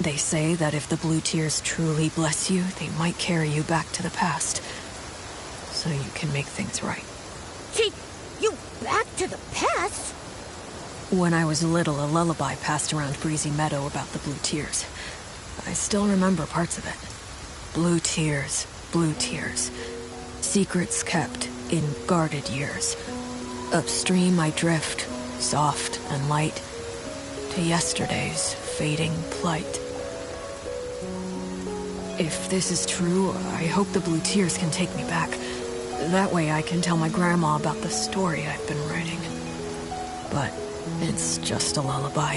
They say that if the blue tears truly bless you, they might carry you back to the past, so you can make things right. Take you back to the past? When I was little, a lullaby passed around Breezy Meadow about the blue tears. I still remember parts of it. Blue tears, secrets kept in guarded years. Upstream I drift, soft and light, to yesterday's fading plight. If this is true, I hope the blue tears can take me back. That way I can tell my grandma about the story I've been writing. But it's just a lullaby.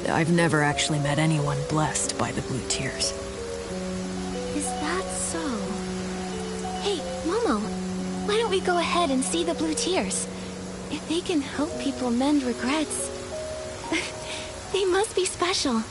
I've never actually met anyone blessed by the blue tears. Is that so? Hey, Momo, why don't we go ahead and see the blue tears? If they can help people mend regrets, they must be special.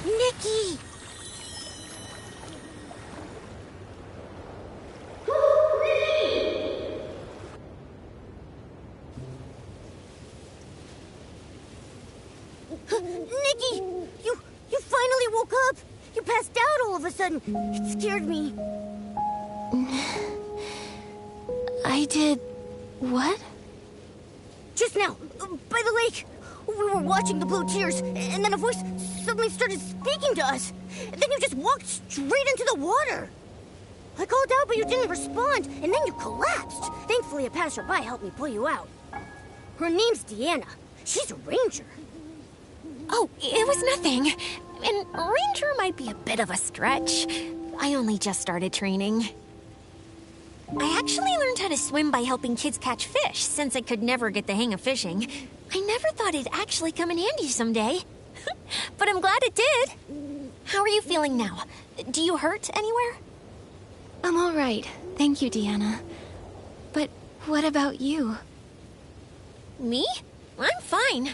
Nikki! Nikki! You finally woke up! You passed out all of a sudden. It scared me. I did... what? Just now, by the lake. We were watching the blue tears, and then a voice suddenly started speaking to us. Then you just walked straight into the water. I called out, but you didn't respond, and then you collapsed. Thankfully, a passerby helped me pull you out. Her name's Deanna. She's a ranger. Oh, it was nothing. And ranger might be a bit of a stretch. I only just started training. I actually learned how to swim by helping kids catch fish, since I could never get the hang of fishing. I never thought it'd actually come in handy someday. But I'm glad it did. How are you feeling now? Do you hurt anywhere? I'm all right. Thank you, Deanna. But what about you? Me? I'm fine.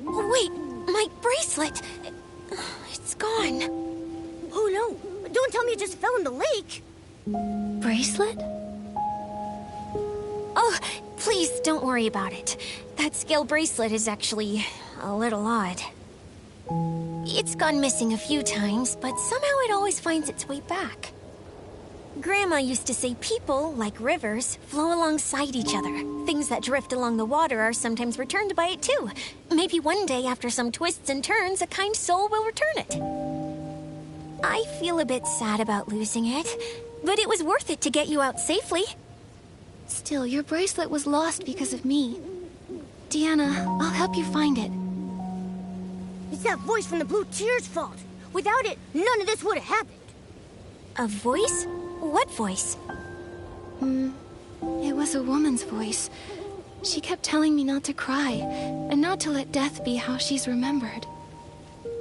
Wait, my bracelet. It's gone. Oh no, don't tell me it just fell in the lake. Bracelet? Oh, please don't worry about it. That scale bracelet is actually a little odd. It's gone missing a few times, but somehow it always finds its way back. Grandma used to say people, like rivers, flow alongside each other. Things that drift along the water are sometimes returned by it too. Maybe one day, after some twists and turns, a kind soul will return it. I feel a bit sad about losing it, but it was worth it to get you out safely. Still, your bracelet was lost because of me. Deanna, I'll help you find it. It's that voice from the Blue Tears' fault. Without it, none of this would have happened. A voice? What voice? It was a woman's voice. She kept telling me not to cry, and not to let death be how she's remembered.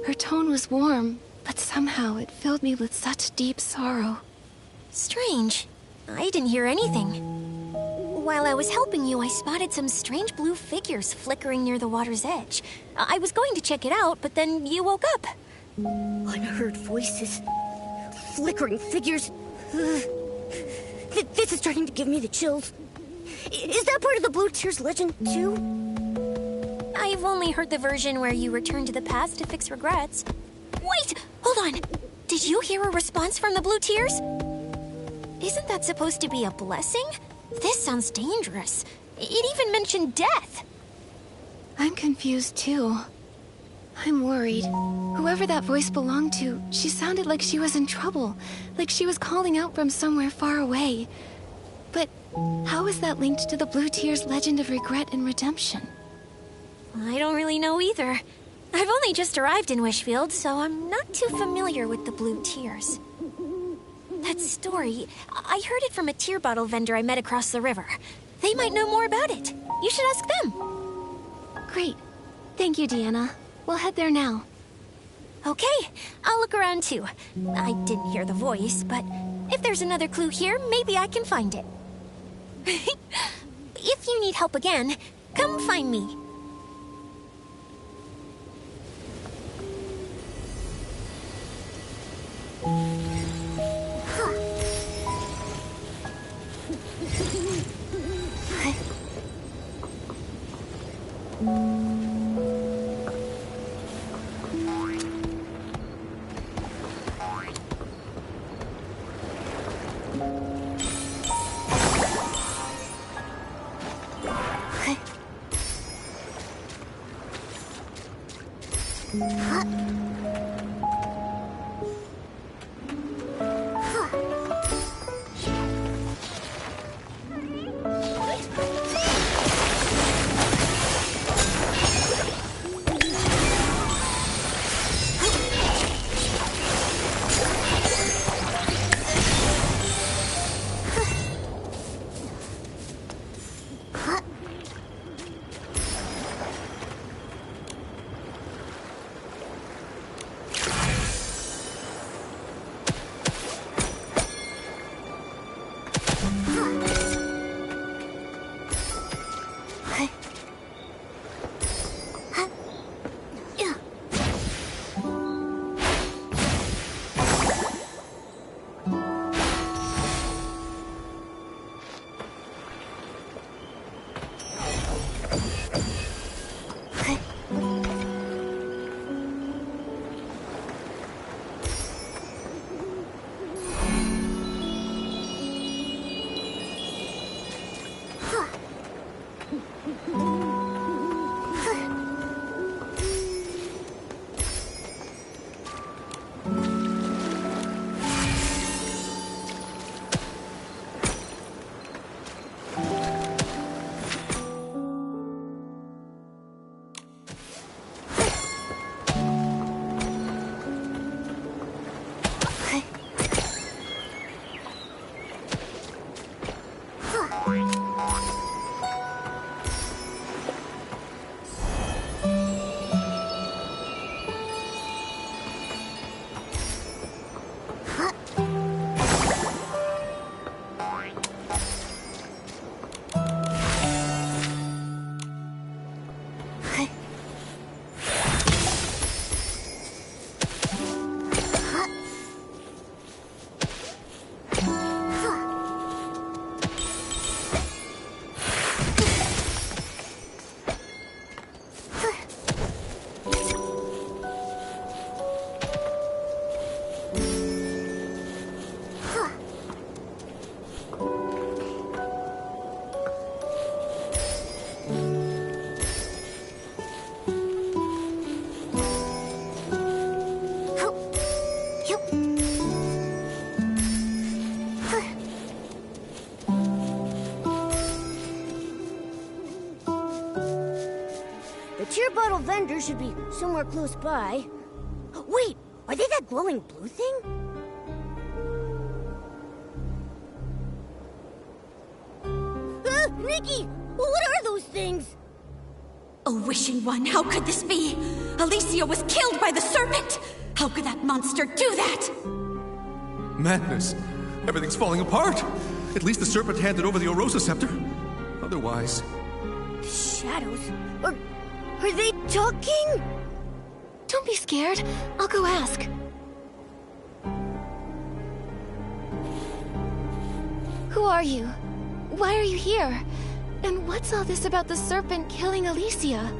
Her tone was warm, but somehow it filled me with such deep sorrow. Strange. I didn't hear anything. While I was helping you, I spotted some strange blue figures flickering near the water's edge. I was going to check it out, but then you woke up. Unheard voices. Flickering figures. This is starting to give me the chills. Is that part of the Blue Tears legend, too? I've only heard the version where you return to the past to fix regrets. Wait! Hold on! Did you hear a response from the Blue Tears? Isn't that supposed to be a blessing? This sounds dangerous. It even mentioned death. I'm confused too. I'm worried. Whoever that voice belonged to, she sounded like she was in trouble, like she was calling out from somewhere far away. But how is that linked to the Blue Tears' legend of regret and redemption? I don't really know either. I've only just arrived in Wishfield, so I'm not too familiar with the Blue Tears. That story, I heard it from a tear bottle vendor I met across the river. They might know more about it. You should ask them. Great. Thank you, Deanna. We'll head there now. Okay, I'll look around too. I didn't hear the voice, but if there's another clue here, maybe I can find it. If you need help again, come find me. tear bottle vendor should be somewhere close by. Wait, are they that glowing blue thing? Nikki, what are those things? A wishing one, how could this be? Alicia was killed by the serpent! How could that monster do that? Madness. Everything's falling apart. At least the serpent handed over the Orosa scepter. Otherwise... The shadows? Are they talking? Don't be scared. I'll go ask. Who are you? Why are you here? And what's all this about the serpent killing Alicia?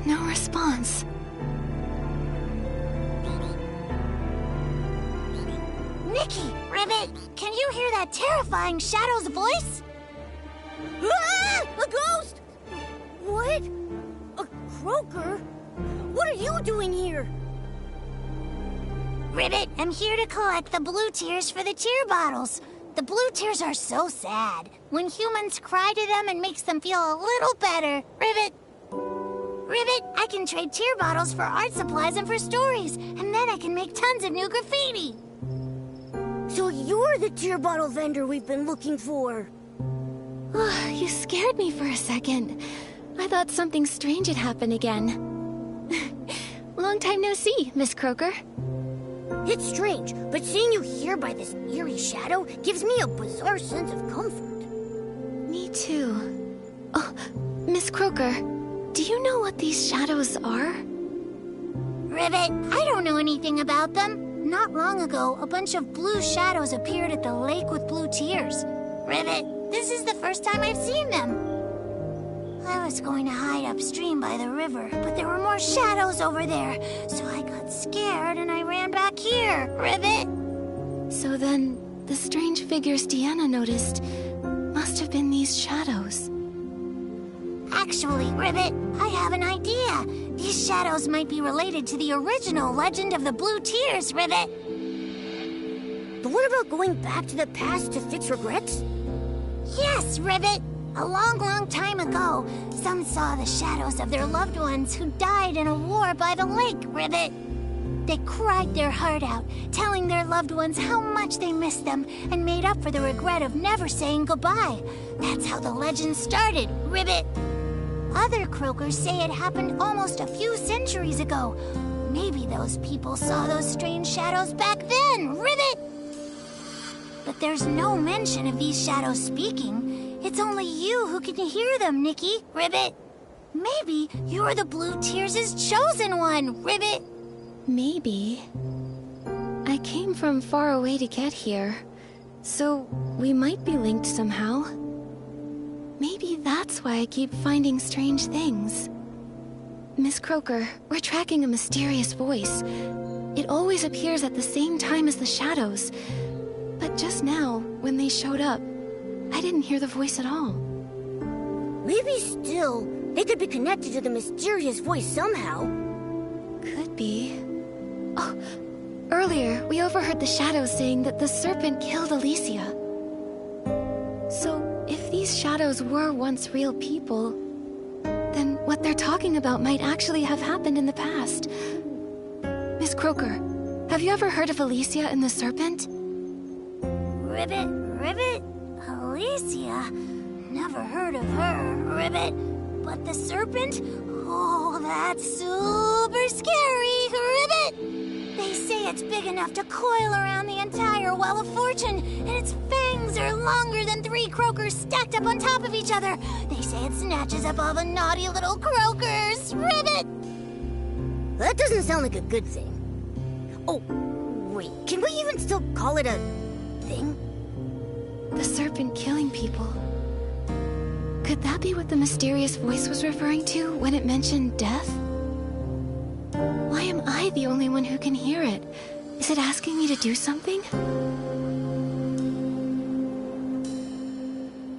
No response. Nikki, Ribbit, can you hear that terrifying Shadow's voice? Ah! A ghost! What? A croaker? What are you doing here? Ribbit, I'm here to collect the blue tears for the tear bottles. The blue tears are so sad. When humans cry to them, it makes them feel a little better. Ribbit, I can trade tear bottles for art supplies and for stories, and then I can make tons of new graffiti. So you're the tear bottle vendor we've been looking for. You scared me for a second. I thought something strange had happened again. Long time no see, Miss Croaker. It's strange, but seeing you here by this eerie shadow gives me a bizarre sense of comfort. Me too. Oh, Miss Croaker, do you know what these shadows are? Ribbit, I don't know anything about them. Not long ago, a bunch of blue shadows appeared at the lake with blue tears. Ribbit, this is the first time I've seen them. I was going to hide upstream by the river, but there were more shadows over there, so I got scared and I ran back here. Ribbit! So then, the strange figures Deanna noticed must have been these shadows. Actually, Ribbit, I have an idea. These shadows might be related to the original Legend of the Blue Tears, Ribbit. The one about going back to the past to fix regrets? Yes, Ribbit. A long, long time ago, some saw the shadows of their loved ones who died in a war by the lake, Ribbit. They cried their heart out, telling their loved ones how much they missed them and made up for the regret of never saying goodbye. That's how the legend started, Ribbit. Other croakers say it happened almost a few centuries ago. Maybe those people saw those strange shadows back then, Ribbit. But there's no mention of these shadows speaking. It's only you who can hear them, Nikki, Ribbit. Maybe you're the Blue Tears' chosen one, Ribbit. Maybe. I came from far away to get here, so we might be linked somehow. Maybe that's why I keep finding strange things. Miss Croaker, we're tracking a mysterious voice. It always appears at the same time as the shadows. But just now, when they showed up, I didn't hear the voice at all. Maybe still, they could be connected to the mysterious voice somehow. Could be. Oh, earlier we overheard the shadows saying that the serpent killed Alicia. So, if these shadows were once real people, then what they're talking about might actually have happened in the past. Miss Croaker, have you ever heard of Alicia and the serpent? Ribbit? Alicia? Never heard of her, Ribbit. But the serpent? Oh, that's super scary, Ribbit! They say it's big enough to coil around the entire Well of Fortune, and its fangs are longer than 3 croakers stacked up on top of each other. They say it snatches up all the naughty little croakers, Ribbit! That doesn't sound like a good thing. Oh, wait, can we even still call it a thing? The serpent killing people. Could that be what the mysterious voice was referring to when it mentioned death? Why am I the only one who can hear it? Is it asking me to do something?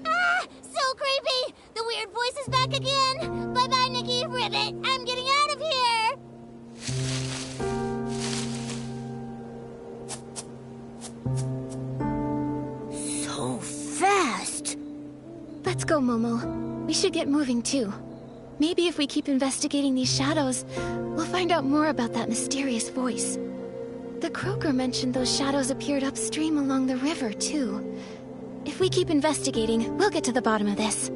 Ah! So creepy! The weird voice is back again! Bye-bye, Nikki, Ribbit! I'm getting out of here! So fast! Let's go, Momo. We should get moving, too. Maybe if we keep investigating these shadows, we'll find out more about that mysterious voice. The croaker mentioned those shadows appeared upstream along the river, too. If we keep investigating, we'll get to the bottom of this.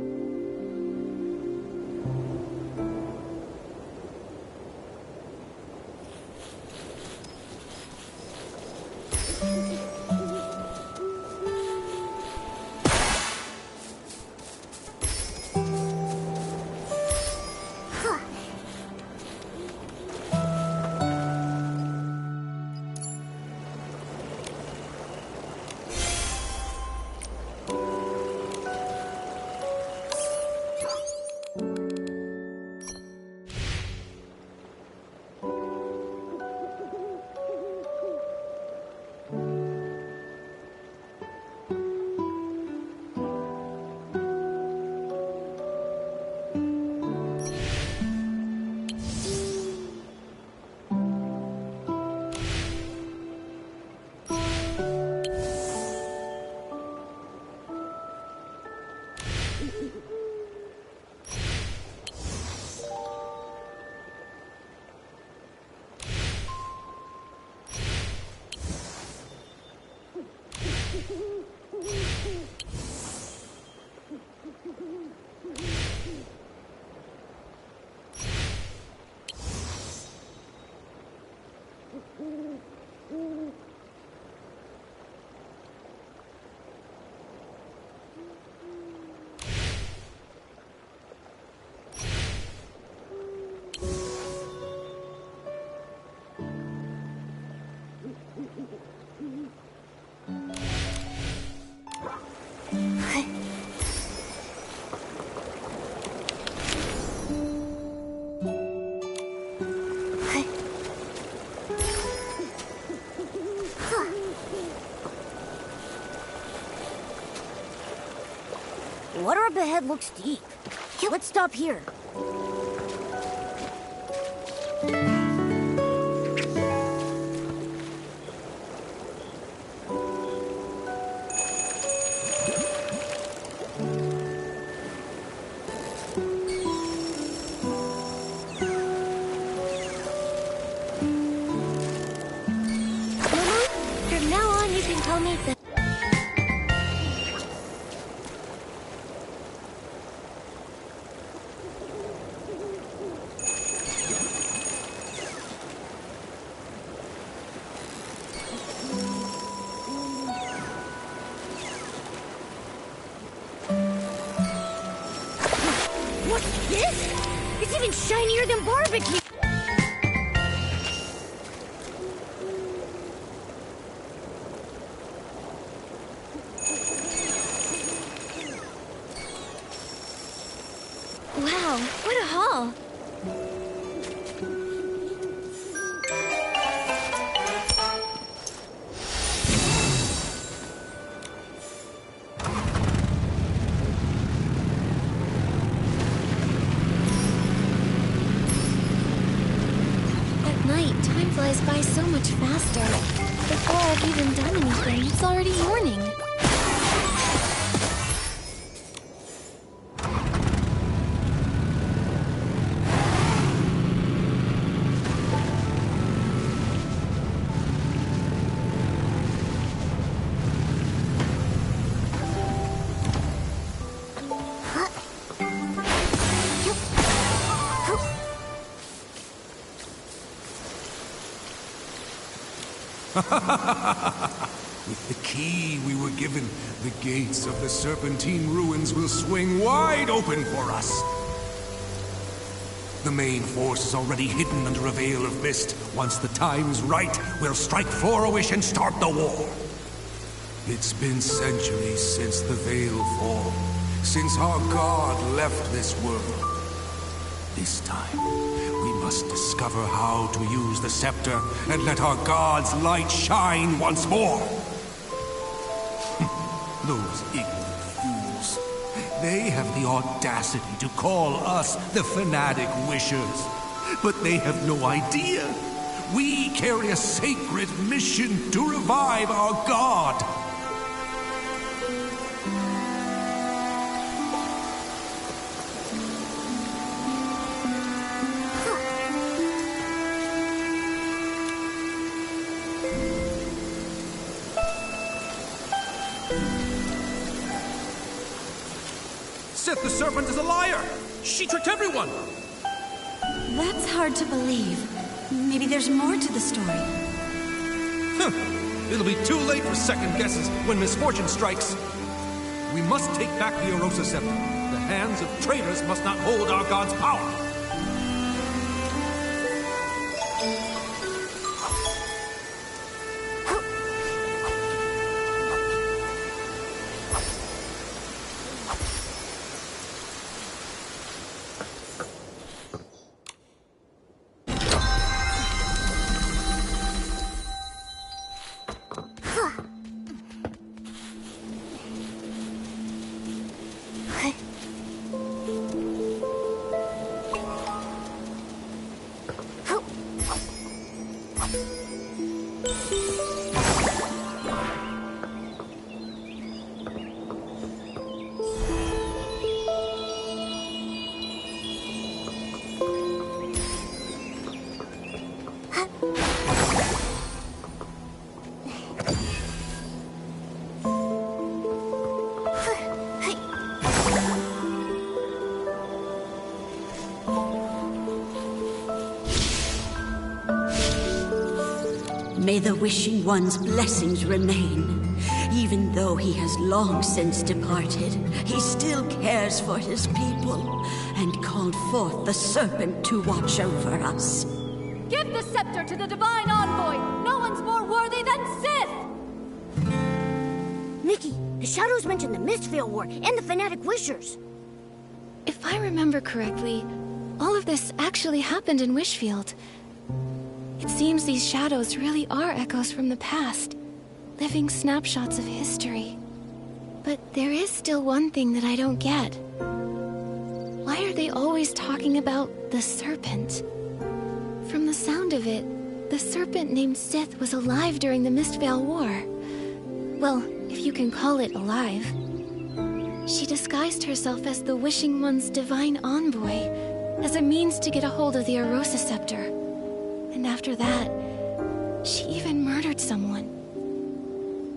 Water up ahead looks deep. Let's stop here. From now on, you can call me the... What's this? It's even shinier than barbecue! Wow, what a haul! At night, time flies by so much faster. Before I've even done anything, it's already morning. With the key we were given, the gates of the Serpentine ruins will swing wide open for us. The main force is already hidden under a veil of mist. Once the time's right, we'll strike Flora-Wish and start the war. It's been centuries since the veil fall, since our god left this world. This time, we must discover how to use the scepter and let our god's light shine once more. Those ignorant fools. They have the audacity to call us the fanatic wishers. But they have no idea. We carry a sacred mission to revive our god. Sith the Serpent is a liar! She tricked everyone! That's hard to believe. Maybe there's more to the story. It'll be too late for second guesses when misfortune strikes. We must take back the Orosa Scepter. The hands of traitors must not hold our god's power. May the Wishing One's blessings remain. Even though he has long since departed, he still cares for his people and called forth the Serpent to watch over us. Give the scepter to the Divine Envoy! No one's more worthy than Sith! Nikki, the Shadows mentioned the Mistveil War and the Fanatic Wishers. If I remember correctly, all of this actually happened in Wishfield. It seems these shadows really are echoes from the past, living snapshots of history. But there is still one thing that I don't get. Why are they always talking about the Serpent? From the sound of it, the Serpent named Sith was alive during the Mistveil War. Well, if you can call it alive. She disguised herself as the Wishing One's divine envoy, as a means to get a hold of the Orosa Scepter. And after that, she even murdered someone.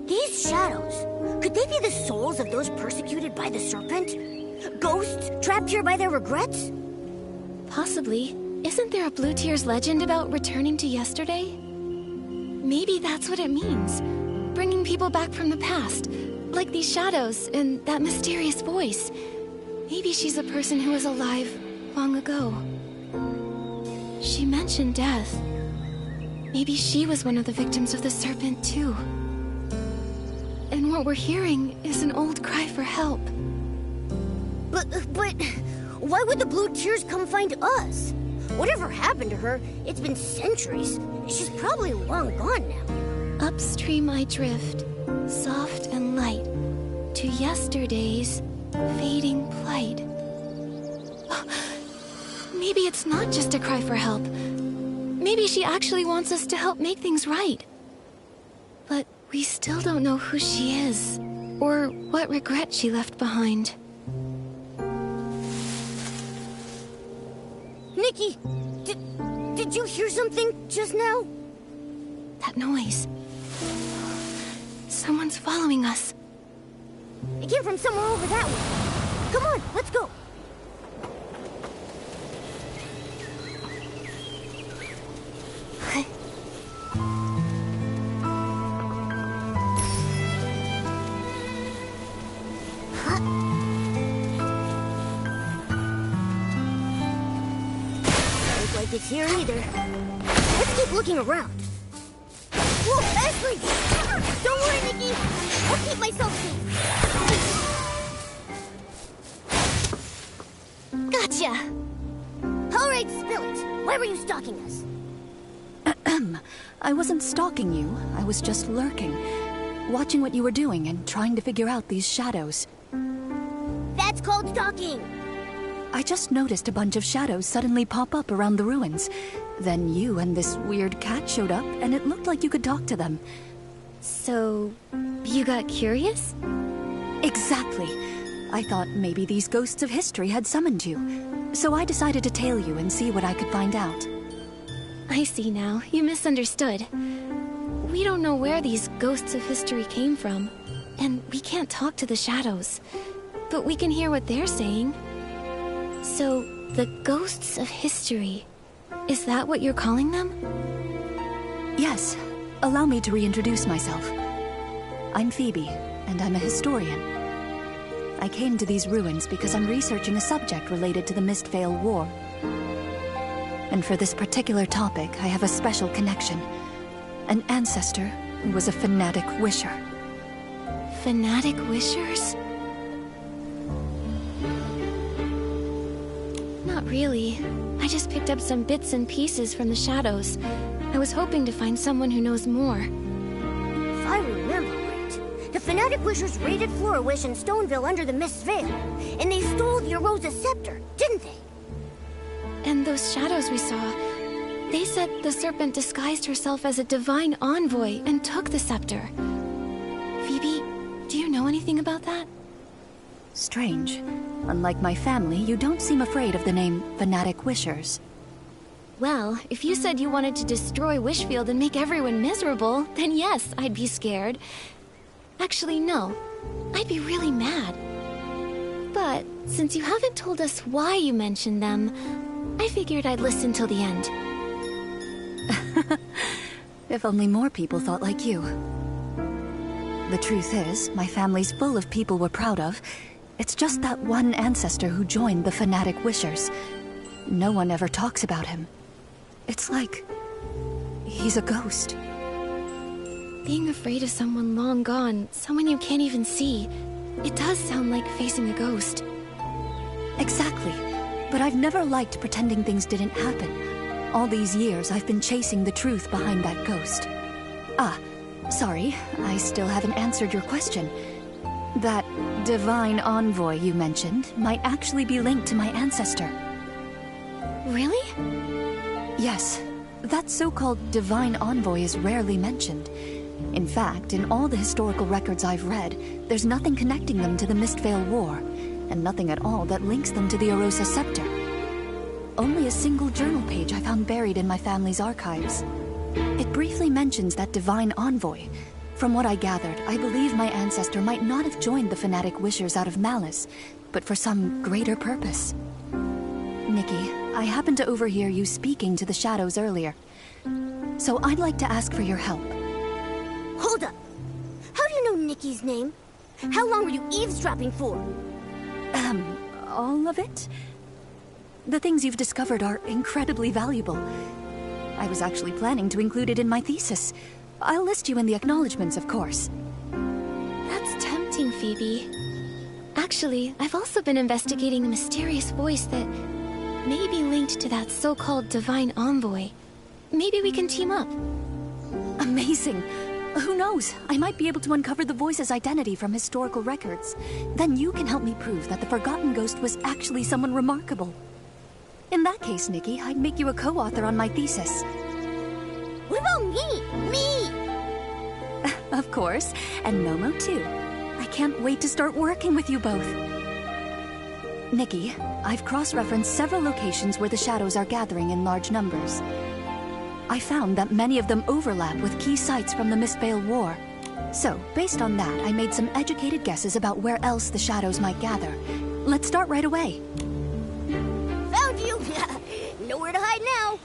These shadows, could they be the souls of those persecuted by the Serpent? Ghosts trapped here by their regrets? Possibly. Isn't there a Blue Tears legend about returning to yesterday? Maybe that's what it means. Bringing people back from the past. Like these shadows and that mysterious voice. Maybe she's a person who was alive long ago. She mentioned death. Maybe she was one of the victims of the Serpent, too. And what we're hearing is an old cry for help. But why would the Blue Tears come find us? Whatever happened to her, it's been centuries. She's probably long gone now. Upstream I drift, soft and light, to yesterday's fading plight. Maybe it's not just a cry for help. Maybe she actually wants us to help make things right. But we still don't know who she is, or what regret she left behind. Nikki, did you hear something just now? That noise. Someone's following us. It came from somewhere over that way. Come on, let's go. Don't like it's here either. Let's keep looking around. Whoa, Ashley! Don't worry, Nikki. I'll keep myself safe. Gotcha! All right, spill it. Why were you stalking us? I wasn't stalking you. I was just lurking. Watching what you were doing and trying to figure out these shadows. That's called stalking. I just noticed a bunch of shadows suddenly pop up around the ruins. Then you and this weird cat showed up, and it looked like you could talk to them. So, you got curious? Exactly. I thought maybe these ghosts of history had summoned you. So I decided to tail you and see what I could find out. I see now. You misunderstood. We don't know where these ghosts of history came from. and we can't talk to the shadows. But we can hear what they're saying. So, the ghosts of history. Is that what you're calling them? Yes. Allow me to reintroduce myself. I'm Phoebe, and I'm a historian. I came to these ruins because I'm researching a subject related to the Mistvale War. And for this particular topic, I have a special connection. An ancestor who was a fanatic wisher. Fanatic wishers? Not really. I just picked up some bits and pieces from the shadows. I was hoping to find someone who knows more. If I remember right, the Fanatic Wishers raided Florawish and Stoneville under the Mist Veil, and they stole the Arosa Scepter, didn't they? And those shadows we saw, they said the serpent disguised herself as a divine envoy and took the scepter. Phoebe, do you know anything about that? Strange. Unlike my family, you don't seem afraid of the name Fanatic Wishers. Well, if you said you wanted to destroy Wishfield and make everyone miserable, then yes, I'd be scared. Actually, no. I'd be really mad. But since you haven't told us why you mentioned them, I figured I'd listen till the end. If only more people thought like you. The truth is, my family's full of people we're proud of. It's just that one ancestor who joined the Fanatic Wishers. No one ever talks about him. It's like he's a ghost. Being afraid of someone long gone, someone you can't even see, it does sound like facing a ghost. Exactly. But I've never liked pretending things didn't happen. All these years, I've been chasing the truth behind that ghost. Ah, sorry, I still haven't answered your question. That divine envoy you mentioned might actually be linked to my ancestor. Really? Yes. That so-called divine envoy is rarely mentioned. In fact, in all the historical records I've read, there's nothing connecting them to the Mistvale War, and nothing at all that links them to the Arosa Scepter. Only a single journal page I found buried in my family's archives. It briefly mentions that divine envoy. From what I gathered, I believe my ancestor might not have joined the Fanatic Wishers out of malice, but for some greater purpose. Nikki, I happened to overhear you speaking to the shadows earlier. So I'd like to ask for your help. Hold up! How do you know Nikki's name? How long were you eavesdropping for? All of it? The things you've discovered are incredibly valuable. I was actually planning to include it in my thesis. I'll list you in the acknowledgements, of course. That's tempting, Phoebe. Actually, I've also been investigating a mysterious voice that may be linked to that so-called divine envoy. Maybe we can team up. Amazing. Who knows? I might be able to uncover the voice's identity from historical records. Then you can help me prove that the Forgotten Ghost was actually someone remarkable. In that case, Nikki, I'd make you a co-author on my thesis. What about me? Me! Of course, and Momo too. I can't wait to start working with you both. Nikki, I've cross-referenced several locations where the shadows are gathering in large numbers. I found that many of them overlap with key sites from the Mistvale War. So, based on that, I made some educated guesses about where else the shadows might gather. Let's start right away. Found you! Nowhere to hide now!